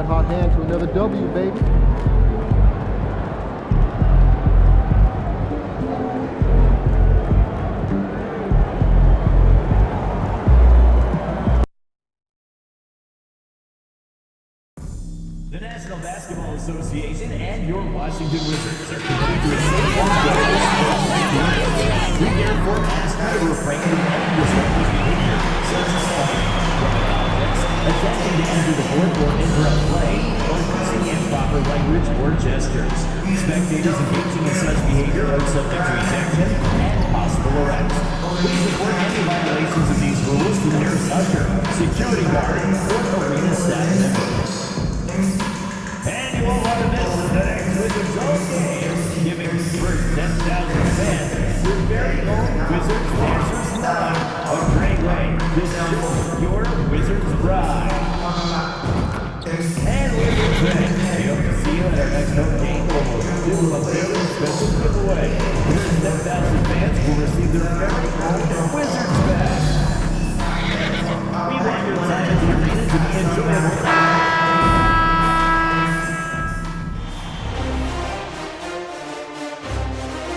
hot hand to another W, baby. The National Basketball Association and your Washington Wizards are committed to a safe and enjoyable sports experience. We therefore ask you to refrain from any disruptive behavior, such as fighting, throwing objects, attempting to enter the court or interrupt play, or using improper language or gestures. Spectators engaging in such behavior are subject to ejection and possible arrest. Please report any violations of these rules to the nearest usher, security guard, or arena staff member. And you won't want to miss the next Wizards Zone game, giving the first 10,000 fans your very own Wizards Dancers Live. A great way to show your Wizards pride. And Wizards fans, we hope to see you at our next home game where we'll do a very special giveaway. The first 10,000 fans will receive their very own Wizards badge. We want your time at the arena to be enjoyable.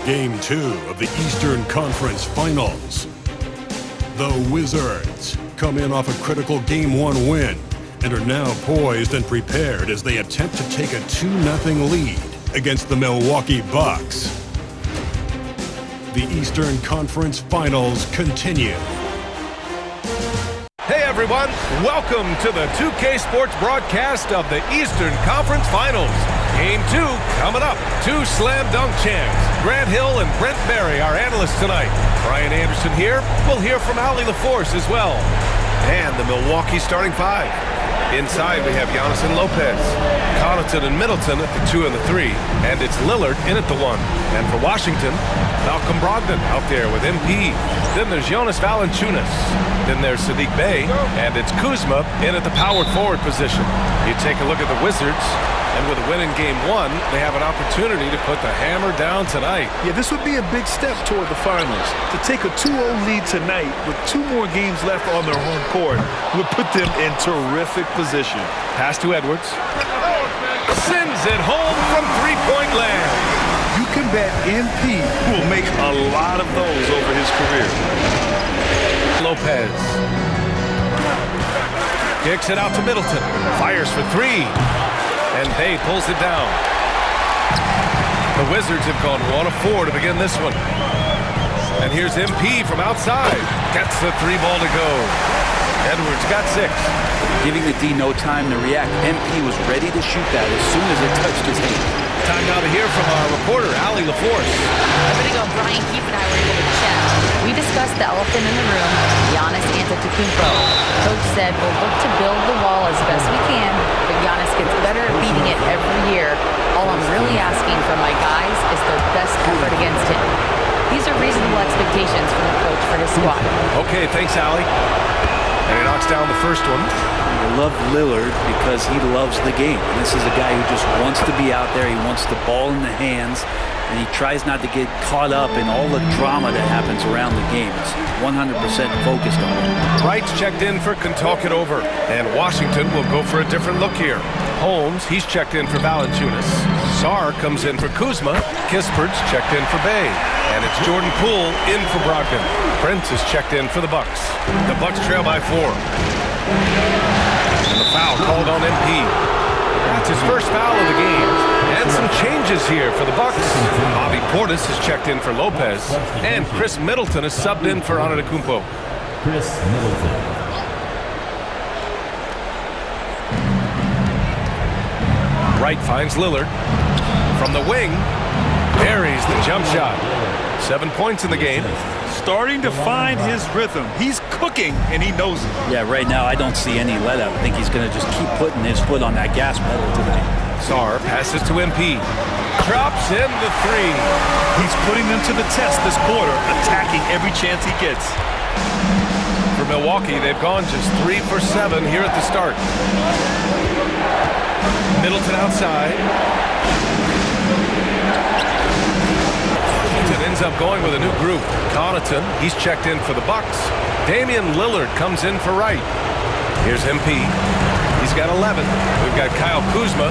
Game 2 of the Eastern Conference Finals. The Wizards come in off a critical Game 1 win and are now poised and prepared as they attempt to take a 2-0 lead against the Milwaukee Bucks. The Eastern Conference Finals continue. Hey everyone, welcome to the 2K Sports broadcast of the Eastern Conference Finals. Game 2 coming up. Two slam dunk champs, Grant Hill and Brent Barry, our analysts tonight. Brian Anderson here. We'll hear from Allie LaForce as well. And the Milwaukee starting five. Inside we have Giannis and Lopez, Connaughton and Middleton at the 2 and the 3, and it's Lillard in at the 1. And for Washington, Malcolm Brogdon out there with MP. Then there's Jonas Valanciunas. Then there's Sadiq Bey, and it's Kuzma in at the power forward position. You take a look at the Wizards, and with a win in Game 1, they have an opportunity to put the hammer down tonight. Yeah, this would be a big step toward the finals. To take a 2-0 lead tonight with 2 more games left on their home court would put them in terrific position. Pass to Edwards. Sends it home from three-point land. You can bet MP will make a lot of those over his career. Lopez. Kicks it out to Middleton. Fires for 3. And Bey pulls it down. The Wizards have gone 1 of 4 to begin this one. And here's MP from outside. Gets the 3 ball to go. Edwards got 6. Giving the D no time to react. MP was ready to shoot that as soon as it touched his hand. Time now to hear from our reporter, Allie LaForce. A bit ago, Brian Keefe and I were able to chat. We discussed the elephant in the room, Giannis Antetokounmpo. Coach said we'll look to build the wall as best we can, but Giannis gets better at beating it every year. All I'm really asking from my guys is their best effort against him. These are reasonable expectations from the coach for his squad. Okay, thanks, Allie. And he knocks down the first one. I love Lillard because he loves the game. This is a guy who just wants to be out there. He wants the ball in the hands, and he tries not to get caught up in all the drama that happens around the game. He's 100% focused on it. Wright's checked in for Kentucky over, and Washington will go for a different look here. Holmes, he's checked in for Valanciunas. Sarr comes in for Kuzma. Kispert's checked in for Bey. And it's Jordan Poole in for Brogdon. Prince is checked in for the Bucks. The Bucks trail by 4. And the foul called on MP. That's his first foul of the game. And some changes here for the Bucks. Bobby Portis is checked in for Lopez. And Chris Middleton is subbed in for Antetokounmpo. Chris Middleton. Wright finds Lillard. From the wing, buries the jump shot. 7 points in the game. Starting to find his rhythm. He's cooking, and he knows it. Yeah, right now I don't see any let up. I think he's going to just keep putting his foot on that gas pedal tonight. Sarr passes to MP. Drops in the 3. He's putting them to the test this quarter, attacking every chance he gets. For Milwaukee, they've gone just 3 for 7 here at the start. Middleton outside. It ends up going with a new group. Connaughton, he's checked in for the Bucks. Damian Lillard comes in for Wright. Here's MP. He's got 11. We've got Kyle Kuzma,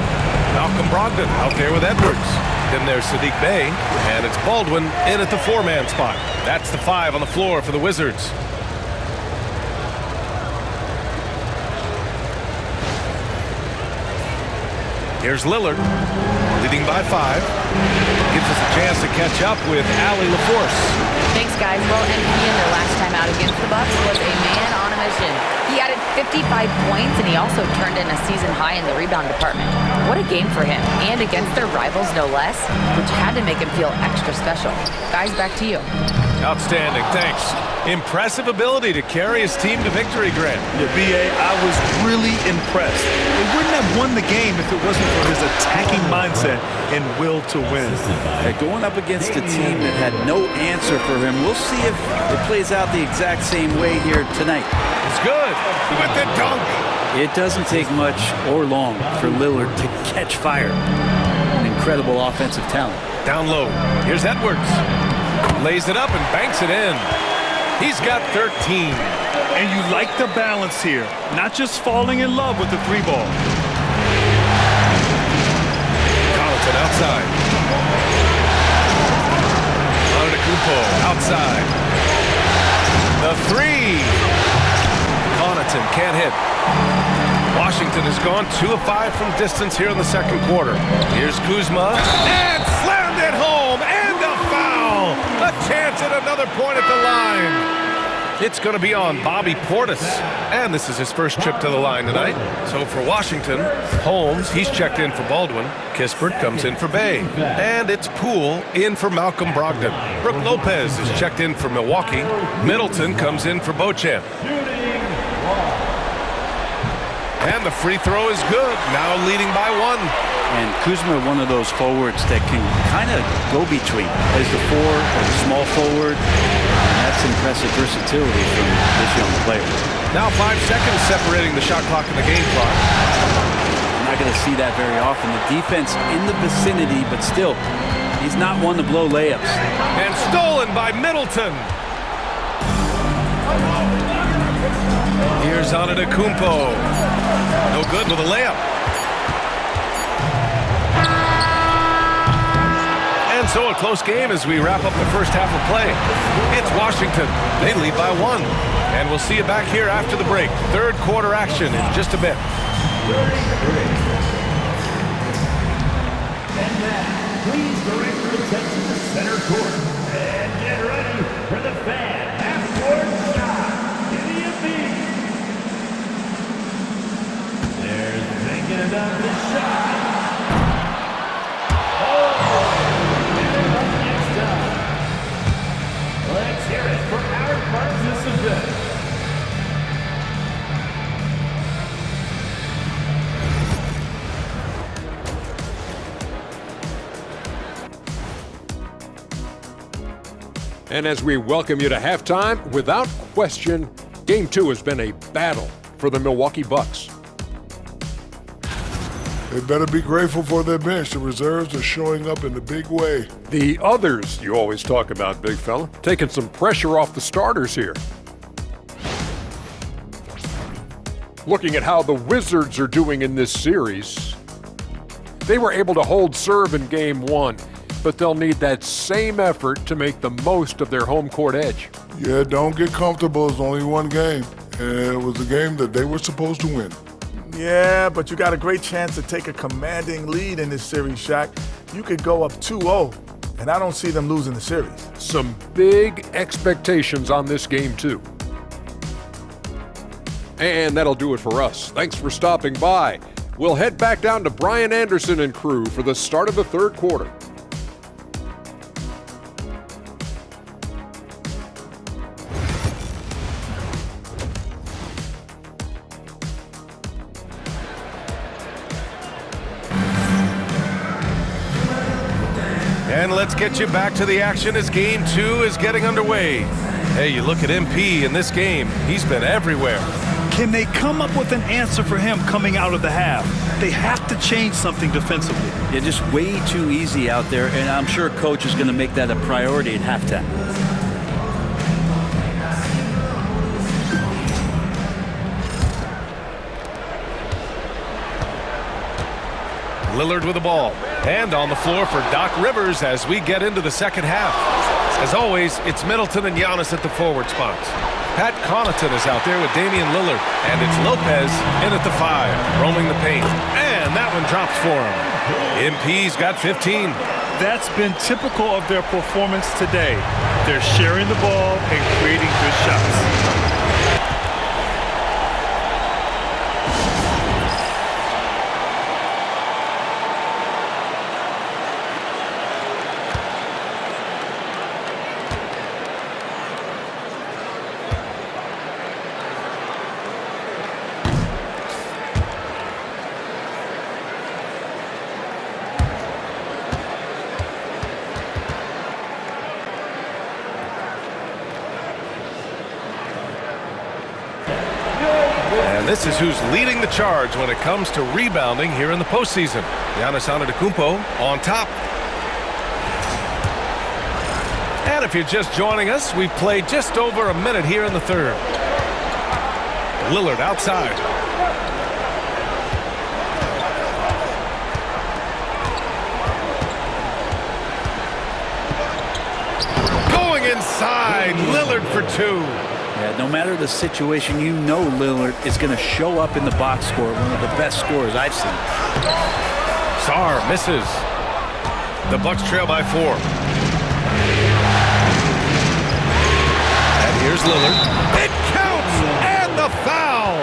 Malcolm Brogdon out there with Edwards. Then there's Sadiq Bey, and it's Baldwin in at the 4-man spot. That's the 5 on the floor for the Wizards. Here's Lillard, leading by 5. Gives us a chance to catch up with Allie LaForce. Thanks, guys. Well, MP in their last time out against the Bucks was a man on a mission. He added 55 points, and he also turned in a season high in the rebound department. What a game for him, and against their rivals, no less, which had to make him feel extra special. Guys, back to you. Outstanding, thanks. Impressive ability to carry his team to victory, Grant. Yeah, B.A., I was really impressed. They wouldn't have won the game if it wasn't for his attacking mindset and will to win. Going up against a team that had no answer for him, we'll see if it plays out the exact same way here tonight. It's good with the dunk. It doesn't take much or long for Lillard to catch fire. An incredible offensive talent. Down low. Here's Edwards. Lays it up and banks it in. He's got 13. And you like the balance here, not just falling in love with the 3-ball. Connaughton outside. Antetokounmpo outside. The 3. Connaughton can't hit. Washington has gone 2 of 5 from distance here in the second quarter. Here's Kuzma. And slammed it home. And a foul. A chance at another point at the line. It's going to be on Bobby Portis. And this is his first trip to the line tonight. So for Washington, Holmes, he's checked in for Baldwin. Kispert comes in for Bey. And it's Poole in for Malcolm Brogdon. Brook Lopez is checked in for Milwaukee. Middleton comes in for Beauchamp. And the free throw is good, now leading by 1. And Kuzma, one of those forwards that can kind of go between. As the 4 or the small forward, and that's impressive versatility from this young player. Now 5 seconds separating the shot clock and the game clock. I'm not going to see that very often. The defense in the vicinity, but still, he's not one to blow layups. And stolen by Middleton. Here's Antetokounmpo. No good with a layup. And so a close game as we wrap up the first half of play. It's Washington. They lead by 1. And we'll see you back here after the break. Third quarter action in just a bit. And now, please direct your attention to center court. And get ready for the fan half-court shot. In the MVP. They're thinking about the shot. Let's hear it for our participant. And as we welcome you to halftime, without question, Game 2 has been a battle for the Milwaukee Bucks. They better be grateful for their bench. The reserves are showing up in a big way. The others you always talk about, big fella, taking some pressure off the starters here. Looking at how the Wizards are doing in this series, they were able to hold serve in Game 1, but they'll need that same effort to make the most of their home court edge. Yeah, don't get comfortable. It's only one game, and it was a game that they were supposed to win. Yeah, but you got a great chance to take a commanding lead in this series, Shaq. You could go up 2-0, and I don't see them losing the series. Some big expectations on this game, too. And that'll do it for us. Thanks for stopping by. We'll head back down to Brian Anderson and crew for the start of the third quarter. And let's get you back to the action as Game 2 is getting underway. Hey, you look at MP in this game, he's been everywhere. Can they come up with an answer for him coming out of the half? They have to change something defensively. Yeah, just way too easy out there, and I'm sure coach is going to make that a priority at halftime. Lillard with the ball. And on the floor for Doc Rivers as we get into the second half. As always, it's Middleton and Giannis at the forward spots. Pat Connaughton is out there with Damian Lillard. And it's Lopez in at the 5, roaming the paint. And that one drops for him. MP's got 15. That's been typical of their performance today. They're sharing the ball and creating good shots. This is who's leading the charge when it comes to rebounding here in the postseason. Giannis Antetokounmpo on top. And if you're just joining us, we've played just over a minute here in the third. Lillard outside. Going inside, Lillard for 2. Yeah, no matter the situation, you know Lillard is going to show up in the box score, one of the best scorers I've seen. Sarr misses. The Bucks trail by 4. And here's Lillard. It counts! And the foul!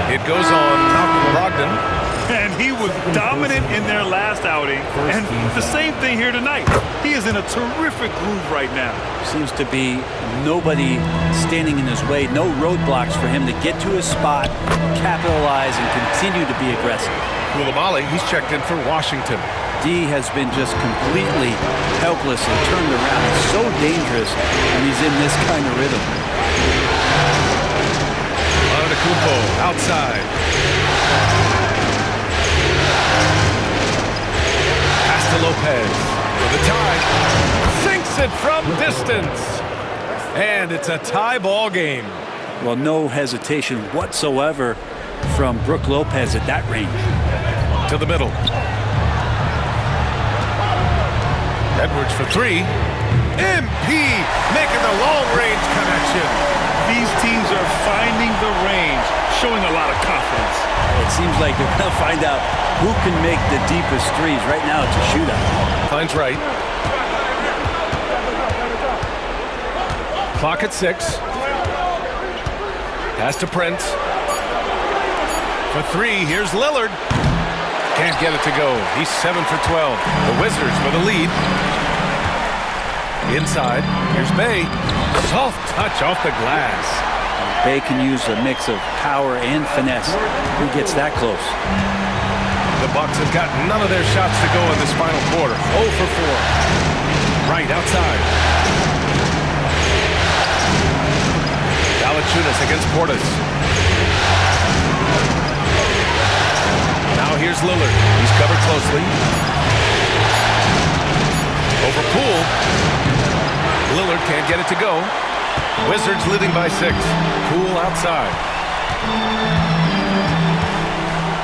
It goes on Brogdon. And he was dominant in their last outing. And the same thing here tonight. He is in a terrific groove right now. Seems to be nobody standing in his way, no roadblocks for him to get to his spot, capitalize, and continue to be aggressive. Koulibaly, he's checked in for Washington. D has been just completely helpless and turned around. He's so dangerous when he's in this kind of rhythm. Antetokounmpo outside. Pass to Lopez for the tie. Sinks it from distance. And it's a tie ball game. Well, no hesitation whatsoever from Brook Lopez at that range. To the middle. Edwards for 3. MP making the long-range connection. These teams are finding the range, showing a lot of confidence. It seems like they're going to find out who can make the deepest threes. Right now, it's a shootout. Finds right. Clock at 6. Pass to Prince. For 3, here's Lillard. Can't get it to go. He's 7 for 12. The Wizards with the lead. Inside, here's Bay. Soft touch off the glass. Bay can use a mix of power and finesse. Who gets that close? The Bucks have got none of their shots to go in this final quarter. 0 for 4. Right outside. Valanciunas against Portis. Now here's Lillard. He's covered closely. Over Poole. Lillard can't get it to go. Wizards leading by 6. Poole outside.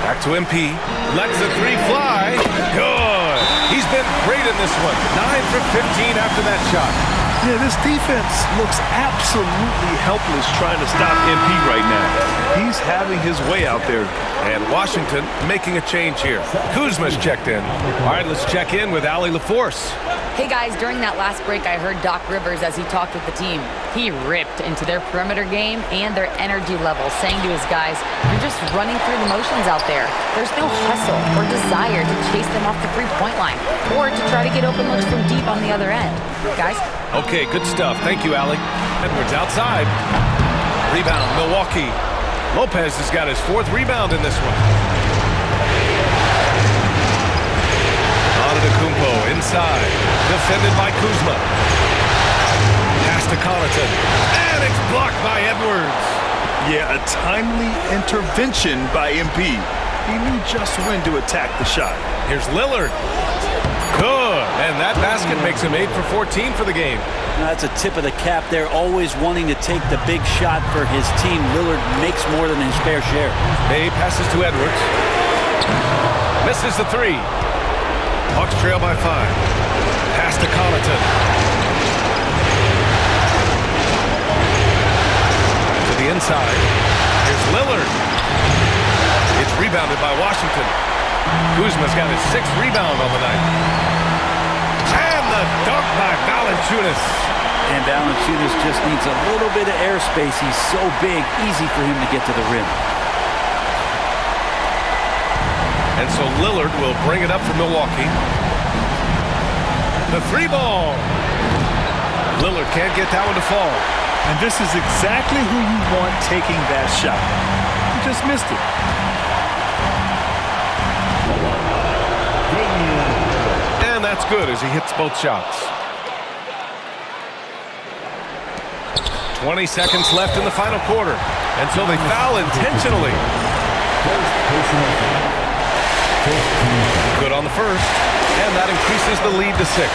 Back to MP. Lets the 3 fly. Good. He's been great in this one. 9 for 15 after that shot. Yeah, this defense looks absolutely helpless trying to stop MP right now. He's having his way out there. And Washington making a change here. Kuzma's checked in. All right, let's check in with Allie LaForce. Hey guys, during that last break, I heard Doc Rivers as he talked with the team. He ripped into their perimeter game and their energy level, saying to his guys, "You're just running through the motions out there. There's no hustle or desire to chase them off the three-point line or to try to get open looks from deep on the other end." Guys? Okay, good stuff. Thank you, Allie. Edwards outside. Rebound, Milwaukee. Lopez has got his 4th rebound in this one. Antetokounmpo inside. Defended by Kuzma. Pass to Connaughton. And it's blocked by Edwards. Yeah, a timely intervention by MP. He knew just when to attack the shot. Here's Lillard. Good. And that basket makes him 8 for 14 for the game. That's a tip of the cap there, always wanting to take the big shot for his team. Lillard makes more than his fair share. Bay passes to Edwards. Misses the three. Hawks trail by 5. Pass to Connaughton. To the inside. Here's Lillard. It's rebounded by Washington. Kuzma's got his 6th rebound on the night. And the dunk by Valanciunas. And Valanciunas just needs a little bit of airspace. He's so big, easy for him to get to the rim. And so Lillard will bring it up for Milwaukee. The 3 ball. Lillard can't get that one to fall. And this is exactly who you want taking that shot. He just missed it. And that's good as he hits both shots. 20 seconds left in the final quarter. And so they foul intentionally. Good on the first. And that increases the lead to 6.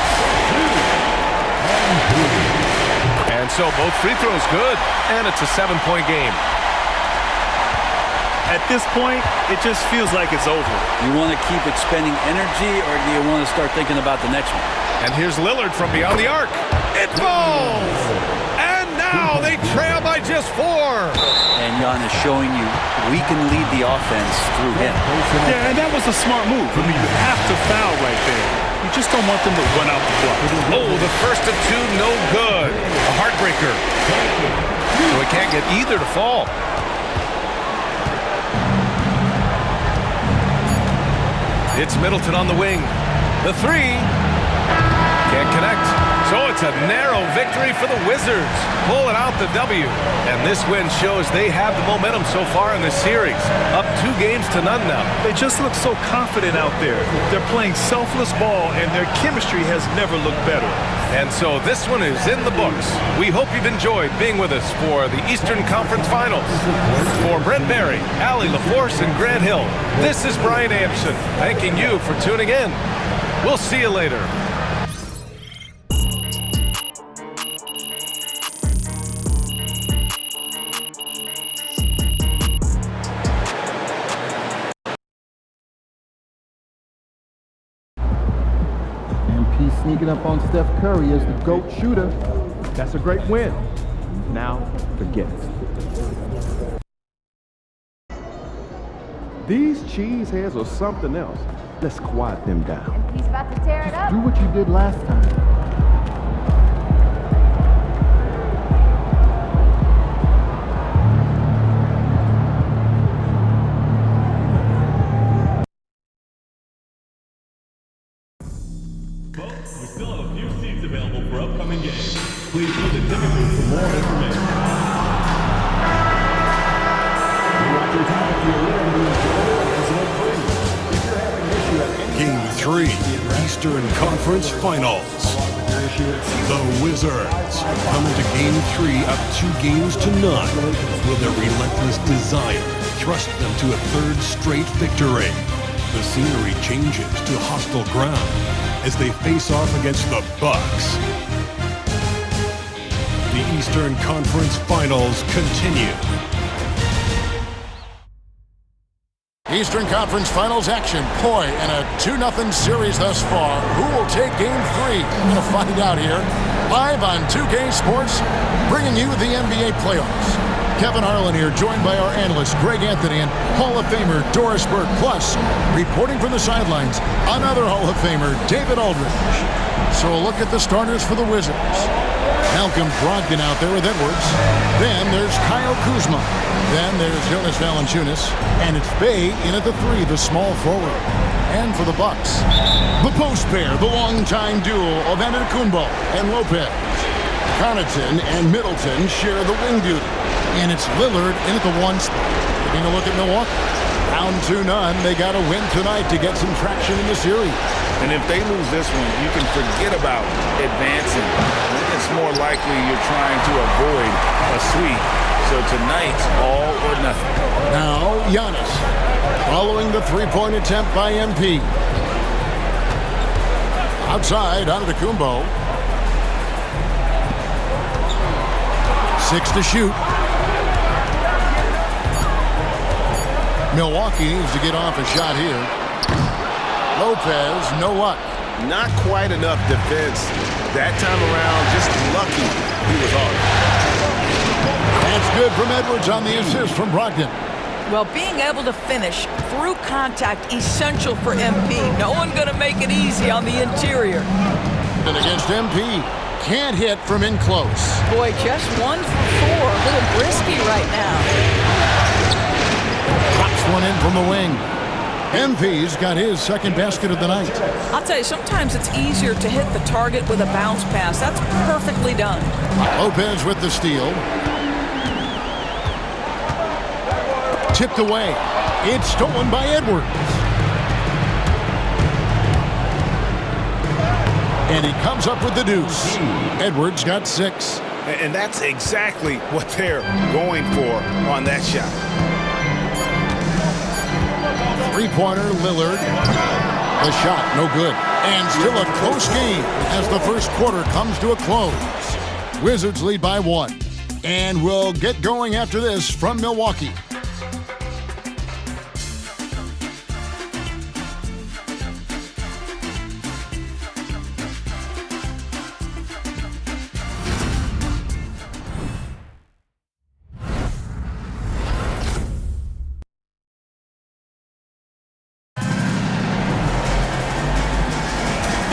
And so both free throws good. And it's a 7-point game. At this point, it just feels like it's over. You want to keep expending energy, or do you want to start thinking about the next one? And here's Lillard from beyond the arc. It falls! And now they trail by just 4. And Giannis showing you we can lead the offense through him. Yeah, and that was a smart move. I mean, you have to foul right there. You just don't want them to run out the clock. Oh, the first of 2, no good. A heartbreaker. So he can't get either to fall. It's Middleton on the wing. The 3. Can't connect. So it's a narrow victory for the Wizards. Pulling out the W. And this win shows they have the momentum so far in this series. Up 2 games to none now. They just look so confident out there. They're playing selfless ball, and their chemistry has never looked better. And so this one is in the books. We hope you've enjoyed being with us for the Eastern Conference Finals. For Brent Barry, Allie LaForce, and Grant Hill, this is Brian Anderson, thanking you for tuning in. We'll see you later. Sneaking up on Steph Curry as the GOAT shooter. That's a great win. Now, forget it. These cheeseheads are something else. Let's quiet them down. He's about to tear it up. Do what you did last time. We still have a few seats available for upcoming games. Please see the ticket booth for more information. Game 3, Eastern Conference Finals. The Wizards come into Game 3 up 2 games to none, with their relentless desire thrust them to a 3rd straight victory. The scenery changes to hostile ground as they face off against the Bucks. The Eastern Conference Finals continue. Eastern Conference Finals action. Boy, in a 2-0 series thus far. Who will take Game 3? We're going to find out here. Live on 2K Sports, bringing you the NBA playoffs. Kevin Harlan here, joined by our analyst, Greg Anthony, and Hall of Famer Doris Burke. Plus, reporting from the sidelines, another Hall of Famer, David Aldridge. So a look at the starters for the Wizards. Malcolm Brogdon out there with Edwards. Then there's Kyle Kuzma. Then there's Jonas Valanciunas. And it's Bey in at the 3, the small forward. And for the Bucks, the post pair, the longtime duo of Antetokounmpo and Lopez. Connaughton and Middleton share the wing duty. And it's Lillard in at the 1 spot. Taking a look at Milwaukee. Down 2-0. They got to win tonight to get some traction in the series. And if they lose this one, you can forget about advancing. It's more likely you're trying to avoid a sweep. So tonight's all or nothing. Now, Giannis, following the 3-point attempt by MP. Outside, Antetokounmpo. 6 to shoot. Milwaukee needs to get off a shot here. Lopez, no luck. Not quite enough defense. That time around, just lucky he was on. That's good from Edwards on the assist from Brogdon. Well, being able to finish through contact, essential for MP. No one going to make it easy on the interior. And against MP, can't hit from in close. Boy, just 1 for 4. A little brisky right now. Drops one in from the wing. MP's got his second basket of the night. I'll tell you, sometimes it's easier to hit the target with a bounce pass. That's perfectly done. Lopez with the steal. Tipped away. It's stolen by Edwards. And he comes up with the deuce. Edwards got 6. And that's exactly what they're going for on that shot. Three-pointer, Lillard. The shot, no good. And still a close game as the first quarter comes to a close. Wizards lead by 1. And we'll get going after this from Milwaukee.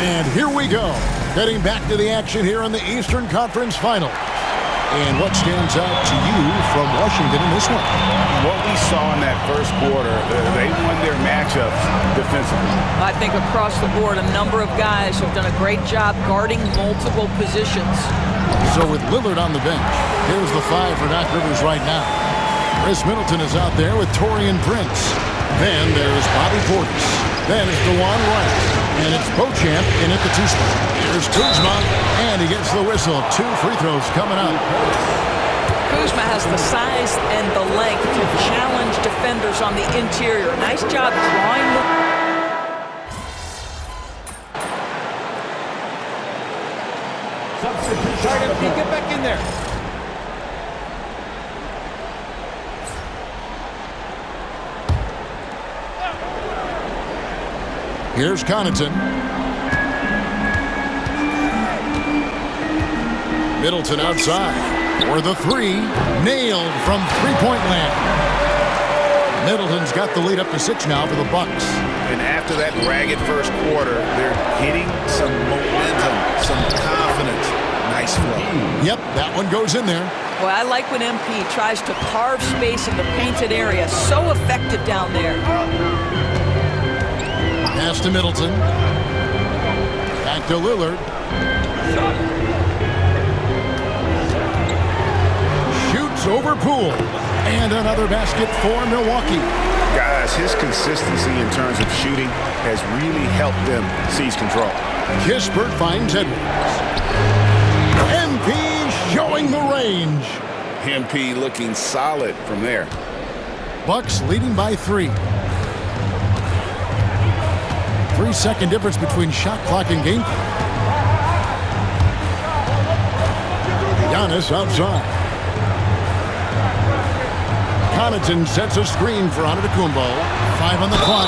And here we go, getting back to the action here in the Eastern Conference Final. And what stands out to you from Washington in this one? What we saw in that first quarter, they won their matchups defensively. I think across the board, a number of guys have done a great job guarding multiple positions. So with Lillard on the bench, here's the 5 for Doc Rivers right now. Chris Middleton is out there with Taurean Prince. Then there's Bobby Portis. Then it's DeJuan Wright. And it's Beauchamp in at the 2 spot. Here's Kuzma, and he gets the whistle. 2 free throws coming up. Kuzma has the size and the length to challenge defenders on the interior. Nice job drawing the... Substitution. Get back in there. Here's Connaughton. Middleton outside for the 3. Nailed from three-point land. Middleton's got the lead up to 6 now for the Bucks. And after that ragged first quarter, they're getting some momentum, some confidence. Nice flow. Yep, that one goes in there. Well, I like when MP tries to carve space in the painted area. So effective down there. Pass to Middleton. Back to Lillard. Shoots over Poole. And another basket for Milwaukee. Guys, his consistency in terms of shooting has really helped them seize control. Kispert finds Edwards. MP showing the range. MP looking solid from there. Bucks leading by 3. 3-second difference between shot clock and game clock. Giannis outside. Connaughton sets a screen for Antetokounmpo. 5 on the clock.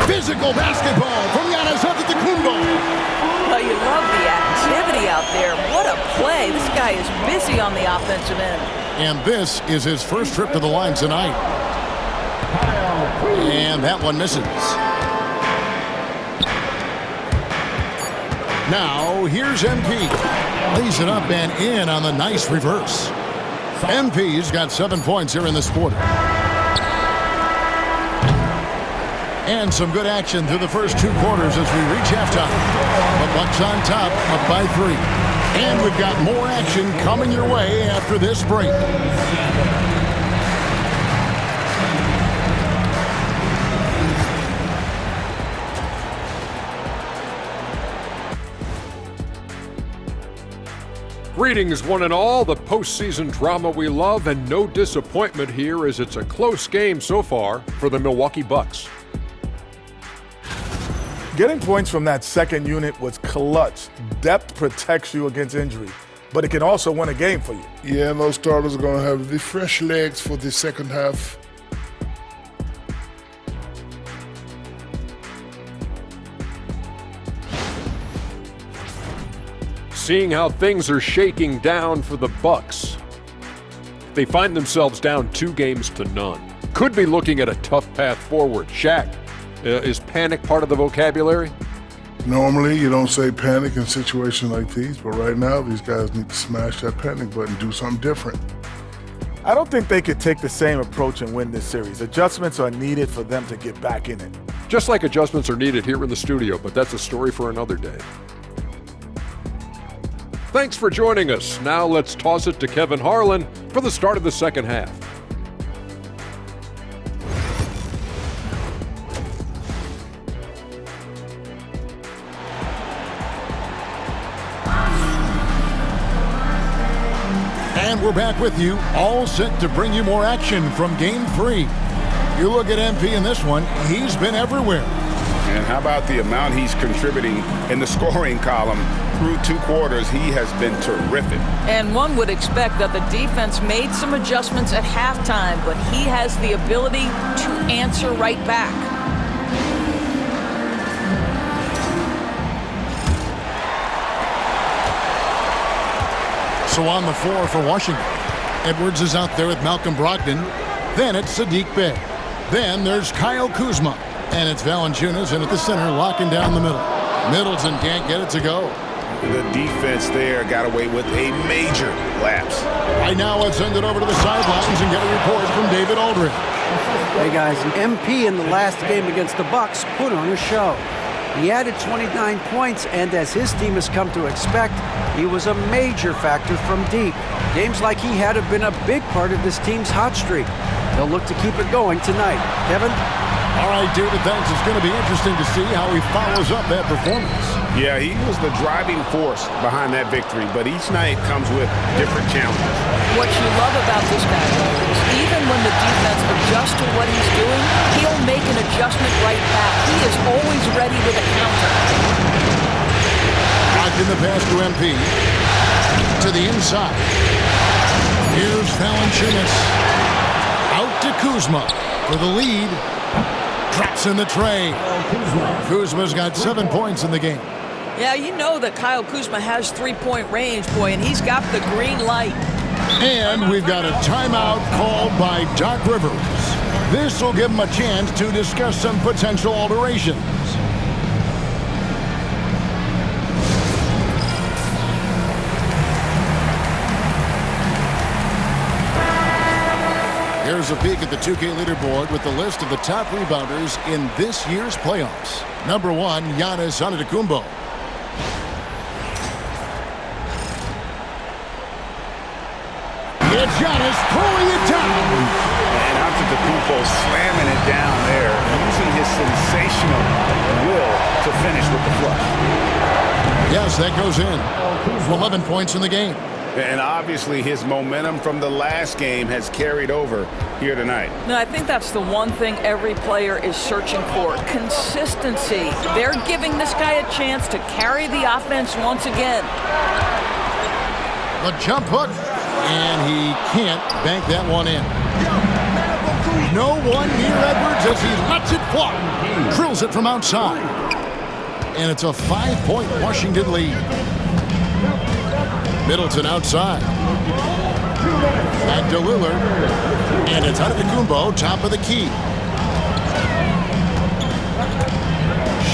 Physical basketball from Giannis Antetokounmpo. Well, you love the activity out there. What a play. This guy is busy on the offensive end. And this is his first trip to the line tonight. And that one misses. Now, here's MP. Lays it up and in on the nice reverse. MP's got 7 points here in this quarter. And some good action through the first 2 quarters as we reach halftime. The Bucks on top, up by 3. And we've got more action coming your way after this break. Greetings, one and all. The postseason drama we love, and no disappointment here as it's a close game so far for the Milwaukee Bucks. Getting points from that second unit was clutch. Depth protects you against injury, but it can also win a game for you. Yeah, and those starters are going to have the fresh legs for the second half. seeing how things are shaking down for the Bucks. They find themselves down 2-0. Could be looking at a tough path forward. Shaq, is panic part of the vocabulary? Normally, you don't say panic in situations like these, but right now, these guys need to smash that panic button, do something different. I don't think they could take the same approach and win this series. Adjustments are needed for them to get back in it. Just like adjustments are needed here in the studio, but that's a story for another day. Thanks for joining us. Now let's toss it to Kevin Harlan for the start of the second half. And we're back with you, all set to bring you more action from Game 3. You look at MP in this one, he's been everywhere. And how about the amount he's contributing in the scoring column? Through 2 quarters, he has been terrific. And one would expect that the defense made some adjustments at halftime, but he has the ability to answer right back. So on the floor for Washington, Edwards is out there with Malcolm Brogdon. Then it's Sadiq Bey. Then there's Kyle Kuzma. And it's Valanciunas in at the center, locking down the middle. Middleton can't get it to go. The defense there got away with a major lapse. Right now, let's send it over to the sidelines and get a report from David Aldridge. Hey guys, MP in the last game against the Bucks put on a show. He added 29 points, and as his team has come to expect, he was a major factor from deep. Games like he had have been a big part of this team's hot streak. They'll look to keep it going tonight. Kevin? All right, David, thanks. It's going to be interesting to see how he follows up that performance. Yeah, he was the driving force behind that victory, but each night comes with different challenges. What you love about this guy, though, is even when the defense adjusts to what he's doing, he'll make an adjustment right back. He is always ready with a counter. Back in the pass to MP. To the inside. Here's Valanciunas. Out to Kuzma for the lead. Drops in the tray. Kuzma's got 7 points in the game. Yeah, you know that Kyle Kuzma has 3-point range, boy, and he's got the green light. And we've got a timeout called by Doc Rivers. This will give him a chance to discuss some potential alterations. Here's a peek at the 2K leaderboard with the list of the top rebounders in this year's playoffs. Number 1, Giannis Antetokounmpo. It's Giannis pulling it down. And Antetokounmpo slamming it down there, using his sensational will to finish with the flush. Yes, that goes in. 11 points in the game. And obviously his momentum from the last game has carried over here tonight. No, I think that's the one thing every player is searching for, consistency. They're giving this guy a chance to carry the offense once again. The jump hook, and he can't bank that one in. No one near Edwards as he lets it fly. Drills it from outside. And it's a 5-point Washington lead. Middleton outside. Back to Lillard. And it's Antetokounmpo, top of the key.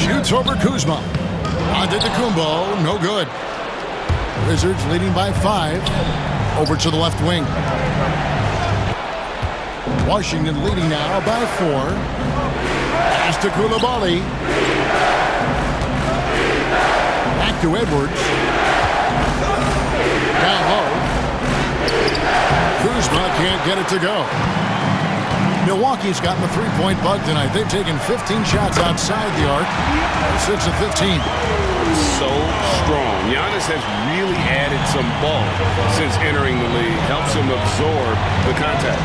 Shoots over Kuzma. Antetokounmpo, no good. Wizards leading by 5. Over to the left wing. Washington leading now by 4. Pass to Coulibaly. Back to Edwards. Down low. Kuzma can't get it to go. Milwaukee's gotten the 3-point bug tonight. They've taken 15 shots outside the arc. 6 of 15. So strong. Giannis has really added some bulk since entering the league. Helps him absorb the contact.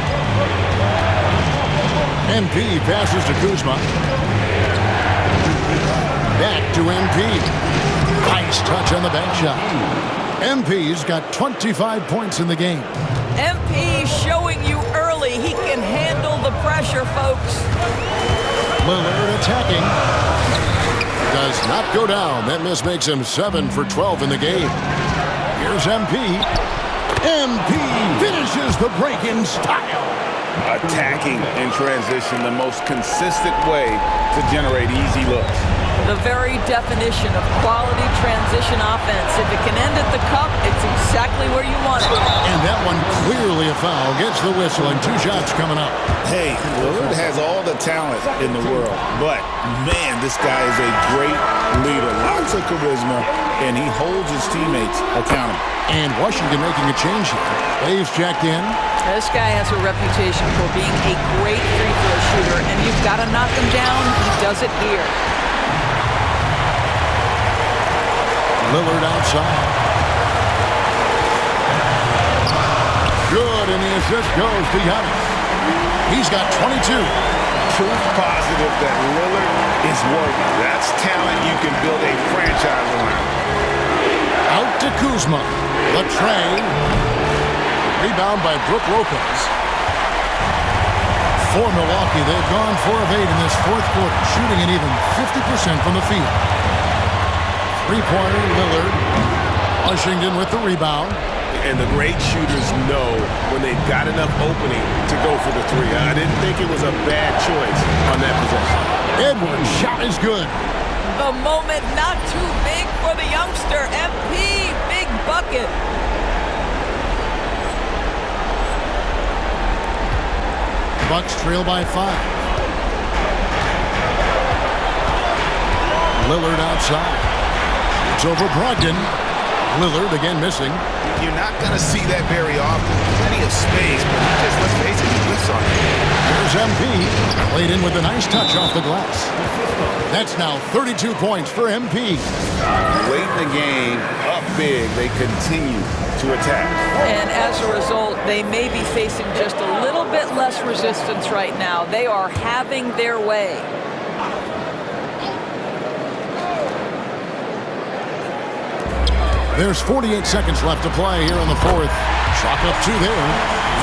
MP passes to Kuzma. Back to MP. Nice touch on the bank shot. MP's got 25 points in the game. MP showing you early he can handle the pressure, folks. Lillard attacking. does not go down. That miss makes him 7 for 12 in the game. Here's MP. MP finishes the break in style. Attacking in transition, the most consistent way to generate easy looks. The very definition of quality transition offense. If it can end at the cup, it's exactly where you want it. And that one clearly a foul. Gets the whistle and 2 shots coming up. Hey, Lillard has all the talent in the world, but man, this guy is a great leader. Lots of charisma, and he holds his teammates accountable. And Washington making a change here. Waves checked in. This guy has a reputation for being a great free throw shooter, and you've got to knock him down. He does it here. Lillard outside. Good, and the assist goes to Giannis. He's got 22. Proof positive that Lillard is working. That's talent you can build a franchise around. Out to Kuzma. Latre. Rebound by Brook Lopez. For Milwaukee, they've gone 4 of 8 in this fourth quarter, shooting an even 50% from the field. Three-pointer, Lillard. Washington with the rebound. And the great shooters know when they've got enough opening to go for the three. I didn't think it was a bad choice on that possession. Edwards' shot is good. The moment not too big for the youngster. MP, big bucket. Bucks trail by 5. Lillard outside. It's over Brogdon. Lillard again missing. You're not going to see that very often. Plenty of space, but just let's face it, he whiffs on it. Here's MP. Played in with a nice touch off the glass. That's now 32 points for MP. Late in the game, up big, they continue to attack. And as a result, they may be facing just a little bit less resistance right now. They are having their way. There's 48 seconds left to play here in the fourth. Chalk up 2 there.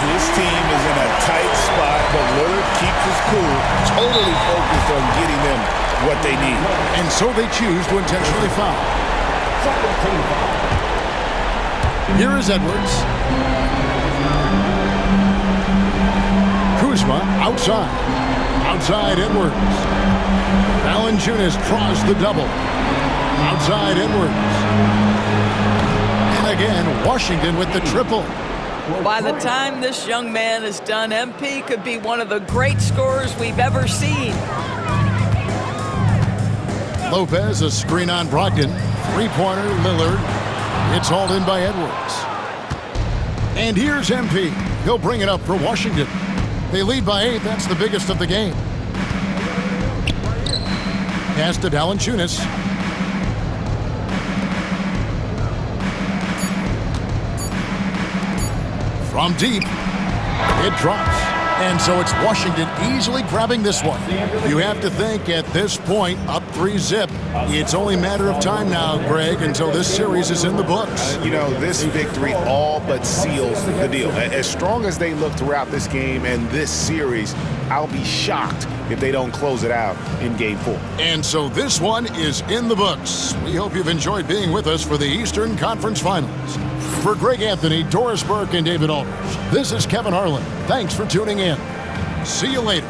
This team is in a tight spot, but Lillard keeps his cool, totally focused on getting them what they need. And so they choose to intentionally foul. Here is Edwards. Kuzma outside. Outside Edwards. Valanciunas draws the double. Outside Edwards. Again, Washington with the triple. By the time this young man is done, MP could be one of the great scorers we've ever seen. Lopez, a screen on Brogdon. Three-pointer, Lillard. It's hauled in by Edwards. And here's MP. He'll bring it up for Washington. They lead by 8. That's the biggest of the game. Pass to Valanciunas. From deep, it drops. And so it's Washington easily grabbing this one. You have to think at this point, up 3-zip, it's only a matter of time now, Greg, until this series is in the books. You know, this victory all but seals the deal. As strong as they look throughout this game and this series, I'll be shocked if they don't close it out in Game 4. And so this one is in the books. We hope you've enjoyed being with us for the Eastern Conference Finals. For Greg Anthony, Doris Burke, and David Aldridge, this is Kevin Harlan. Thanks for tuning in. See you later.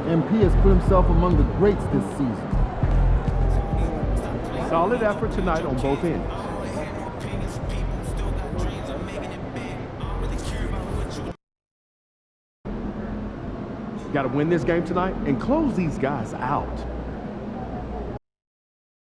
MP has put himself among the greats this season. Solid effort tonight on both ends. Got to win this game tonight and close these guys out.